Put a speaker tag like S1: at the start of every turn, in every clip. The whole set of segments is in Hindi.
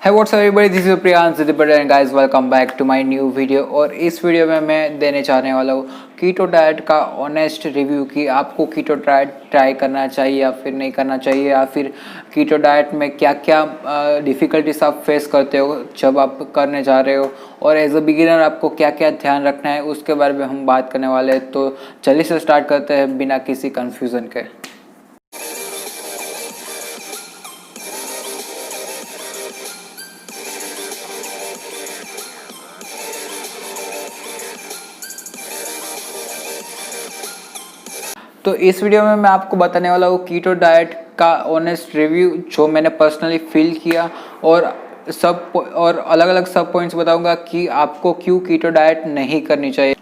S1: Hey what's up everybody, this is Priyansh and guys welcome back to my new video। और इस वीडियो में मैं देने चाहने वाला हूँ कीटो डाइट का ऑनेस्ट रिव्यू कि आपको कीटो डाइट ट्राई करना चाहिए या फिर नहीं करना चाहिए, या फिर कीटो डाइट में क्या क्या डिफ़िकल्टीज आप फेस करते हो जब आप करने जा रहे हो, और एज अ बिगिनर आपको क्या क्या ध्यान रखना है उसके बारे में हम बात करने वाले हैं। तो चलिए से स्टार्ट करते हैं बिना किसी कन्फ्यूज़न के। तो इस वीडियो में मैं आपको बताने वाला हूँ कीटो डाइट का ऑनेस्ट रिव्यू जो मैंने पर्सनली फील किया, और अलग अलग सब पॉइंट्स बताऊंगा कि आपको क्यों कीटो डाइट नहीं करनी चाहिए।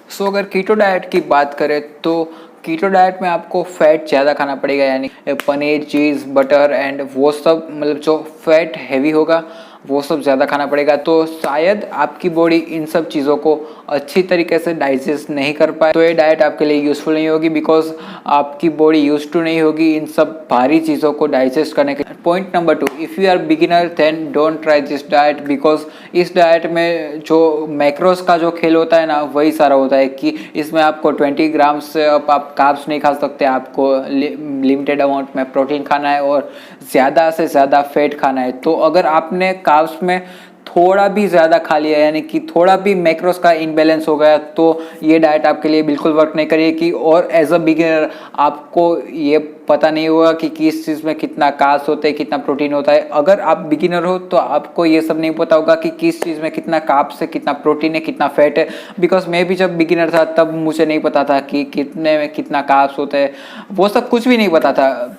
S1: सो अगर कीटो डाइट की बात करें तो कीटो डाइट में आपको फैट ज़्यादा खाना पड़ेगा, यानी पनीर, चीज़, बटर एंड वो सब, मतलब जो फैट हैवी होगा वो सब ज़्यादा खाना पड़ेगा। तो शायद आपकी बॉडी इन सब चीज़ों को अच्छी तरीके से डाइजेस्ट नहीं कर पाए, तो ये डाइट आपके लिए यूज़फुल नहीं होगी, बिकॉज आपकी बॉडी यूज टू नहीं होगी इन सब भारी चीज़ों को डाइजेस्ट करने के। Point number 2, if you are beginner then don't try this diet, because इस डाइट में जो मैक्रोस का जो खेल होता है ना वही सारा होता है कि इसमें आपको 20 ग्राम से अब आप कार्ब्स नहीं खा सकते, आपको लिमिटेड अमाउंट में प्रोटीन खाना है और ज़्यादा से ज़्यादा फैट खाना है। तो अगर आपने कार्ब्स में थोड़ा भी ज़्यादा खा लिया, यानी कि थोड़ा भी मैक्रोस का इनबैलेंस हो गया, तो ये डाइट आपके लिए बिल्कुल वर्क नहीं करेगी। और एज अ बिगिनर आपको ये पता नहीं होगा कि किस चीज़ में कितना कार्ब्स होते हैं, कितना प्रोटीन होता है। अगर आप बिगिनर हो तो आपको ये सब नहीं पता होगा कि किस चीज़ में कितना कार्ब्स है, कितना प्रोटीन है, कितना फैट है। बिकॉज मैं भी जब बिगिनर था तब मुझे नहीं पता था कि कितने में कितना कार्ब्स होते हैं, वो सब कुछ भी नहीं पता था।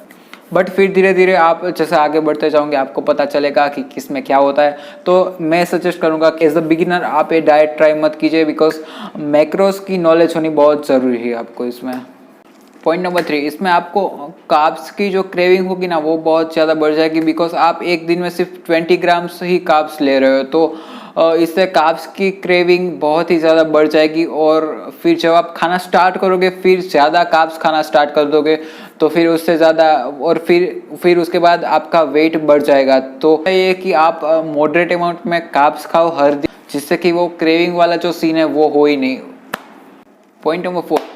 S1: बट फिर धीरे धीरे आप जैसे आगे बढ़ते जाओगे आपको पता चलेगा कि किस में क्या होता है। तो मैं सजेस्ट करूंगा कि एज अ बिगिनर आप ये डाइट ट्राई मत कीजिए, बिकॉज मैक्रोस की नॉलेज होनी बहुत ज़रूरी है आपको इसमें। पॉइंट नंबर 3, इसमें आपको कार्ब्स की जो क्रेविंग होगी ना वो बहुत ज़्यादा बढ़ जाएगी, बिकॉज आप एक दिन में सिर्फ 20 ग्राम्स ही कार्ब्स ले रहे हो। तो इससे कार्ब्स की क्रेविंग बहुत ही ज़्यादा बढ़ जाएगी, और फिर जब आप खाना स्टार्ट करोगे फिर ज़्यादा कार्ब्स खाना स्टार्ट कर दोगे, तो फिर उससे ज़्यादा, और फिर उसके बाद आपका वेट बढ़ जाएगा। तो ये कि आप मॉडरेट अमाउंट में कार्ब्स खाओ हर दिन, जिससे कि वो क्रेविंग वाला जो सीन है वो हो ही नहीं। पॉइंट नंबर 4,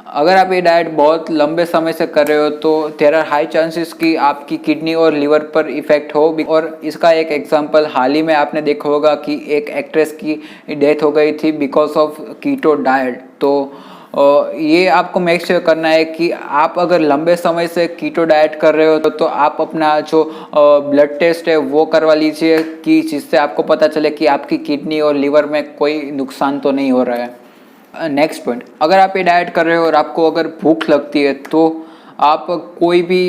S1: अगर आप ये डाइट बहुत लंबे समय से कर रहे हो तो देयर आर हाई चांसेस कि आपकी किडनी और लिवर पर इफेक्ट हो। और इसका एक एग्जांपल हाल ही में आपने देखा होगा कि एक एक्ट्रेस की डेथ हो गई थी बिकॉज ऑफ कीटो डाइट। तो ये आपको मेक श्योर करना है कि आप अगर लंबे समय से कीटो डाइट कर रहे हो तो आप अपना जो ब्लड टेस्ट है वो करवा लीजिए, कि जिससे आपको पता चले कि आपकी किडनी और लिवर में कोई नुकसान तो नहीं हो रहा है। नेक्स्ट पॉइंट, अगर आप ये डाइट कर रहे हो और आपको अगर भूख लगती है तो आप कोई भी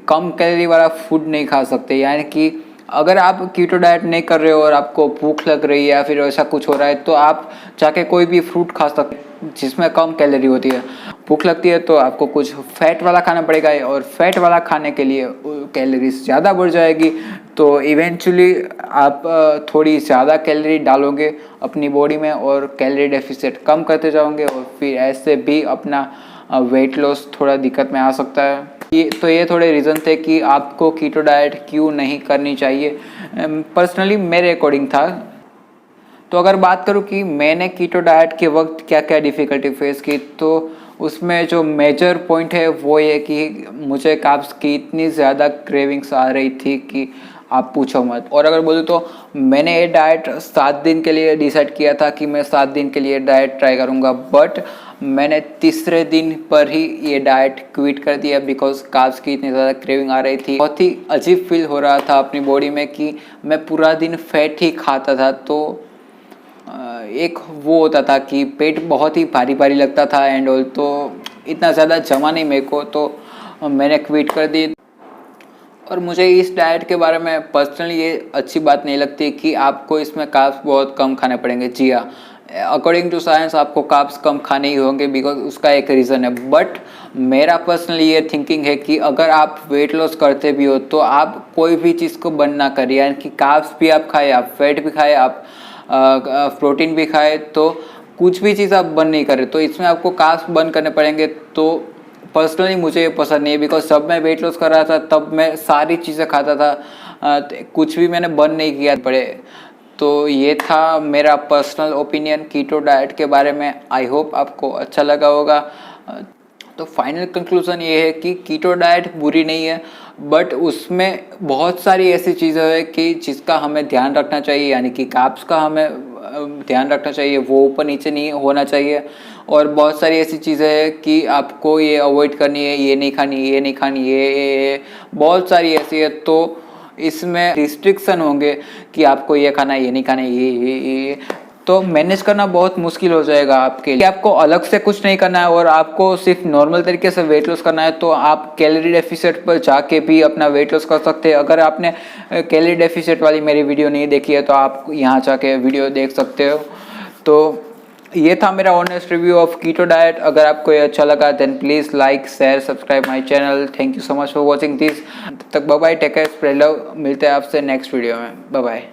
S1: कम कैलोरी वाला फूड नहीं खा सकते। यानी कि अगर आप कीटो डाइट नहीं कर रहे हो और आपको भूख लग रही है या फिर ऐसा कुछ हो रहा है तो आप जाके कोई भी फ्रूट खा सकते जिसमें कम कैलोरी होती है। भूख लगती है तो आपको कुछ फैट वाला खाना पड़ेगा, और फैट वाला खाने के लिए कैलोरीज ज़्यादा बढ़ जाएगी, तो इवेंचुअली आप थोड़ी ज़्यादा कैलोरी डालोगे अपनी बॉडी में और कैलोरी डेफिसिट कम करते जाओगे, और फिर ऐसे भी अपना वेट लॉस थोड़ा दिक्कत में आ सकता है। ये थोड़े रीज़न थे कि आपको कीटो डाइट क्यों नहीं करनी चाहिए, पर्सनली मेरे अकॉर्डिंग था। तो अगर बात करूँ कि मैंने कीटो डाइट के वक्त क्या क्या डिफ़िकल्टी फेस की, तो उसमें जो मेजर पॉइंट है वो ये कि मुझे कार्ब्स की इतनी ज़्यादा क्रेविंग्स आ रही थी कि आप पूछो मत। और अगर बोलूँ तो मैंने ये डाइट 7 दिन के लिए डिसाइड किया था कि मैं 7 दिन के लिए डाइट ट्राई करूँगा, बट मैंने तीसरे दिन पर ही ये डाइट क्विट कर दिया, बिकॉज कार्ब्स की इतनी ज़्यादा क्रेविंग आ रही थी। बहुत ही अजीब फील हो रहा था अपनी बॉडी में कि मैं पूरा दिन फैट ही खाता था, तो एक वो होता था कि पेट बहुत ही भारी भारी लगता था एंड ऑल, तो इतना ज़्यादा जमा नहीं मेरे को, तो मैंने क्विट कर दी। और मुझे इस डाइट के बारे में पर्सनली ये अच्छी बात नहीं लगती कि आपको इसमें कार्ब्स बहुत कम खाने पड़ेंगे। जी हाँ, अकॉर्डिंग टू साइंस आपको कार्ब्स कम खाने ही होंगे, बिकॉज उसका एक रीज़न है। बट मेरा पर्सनली ये थिंकिंग है कि अगर आप वेट लॉस करते भी हो तो आप कोई भी चीज़ को बंद ना करिए, यानी कि कार्ब्स भी आप खाए, आप फैट भी खाए, आप प्रोटीन भी खाए, तो कुछ भी चीज़ आप बंद नहीं करें। तो इसमें आपको कार्ब्स बंद करने पड़ेंगे। तो पर्सनली मुझे ये पसंद नहीं है, बिकॉज जब मैं वेट लॉस कर रहा था तब मैं सारी चीज़ें खाता था, कुछ भी मैंने बंद नहीं किया पड़े। तो ये था मेरा पर्सनल ओपिनियन कीटो डाइट के बारे में। आई होप आपको अच्छा लगा होगा। तो फाइनल कंक्लूज़न ये है कि कीटो डाइट बुरी नहीं है, बट उसमें बहुत सारी ऐसी चीज़ें हैं कि जिसका हमें ध्यान रखना चाहिए, यानी कि कार्ब्स का हमें ध्यान रखना चाहिए, वो ऊपर नीचे नहीं होना चाहिए। और बहुत सारी ऐसी चीज़ें हैं कि आपको ये अवॉइड करनी है, ये नहीं खानी, ये नहीं खानी, ये बहुत सारी ऐसी है। तो इसमें रिस्ट्रिक्शन होंगे कि आपको ये खाना है, ये नहीं खाना है, ये तो मैनेज करना बहुत मुश्किल हो जाएगा आपके लिए। आपको अलग से कुछ नहीं करना है और आपको सिर्फ नॉर्मल तरीके से वेट लॉस करना है, तो आप कैलोरी डेफिसिट पर जाके भी अपना वेट लॉस कर सकते हैं। अगर आपने कैलोरी डेफिसिट वाली मेरी वीडियो नहीं देखी है तो आप यहाँ जाके वीडियो देख सकते हो। तो ये था मेरा honest review of keto diet. अगर आपको ये अच्छा लगा then please like share subscribe my channel. Thank you so much for watching this. तब तक bye bye, take care, spread love. मिलते हैं आपसे नेक्स्ट वीडियो में। Bye bye.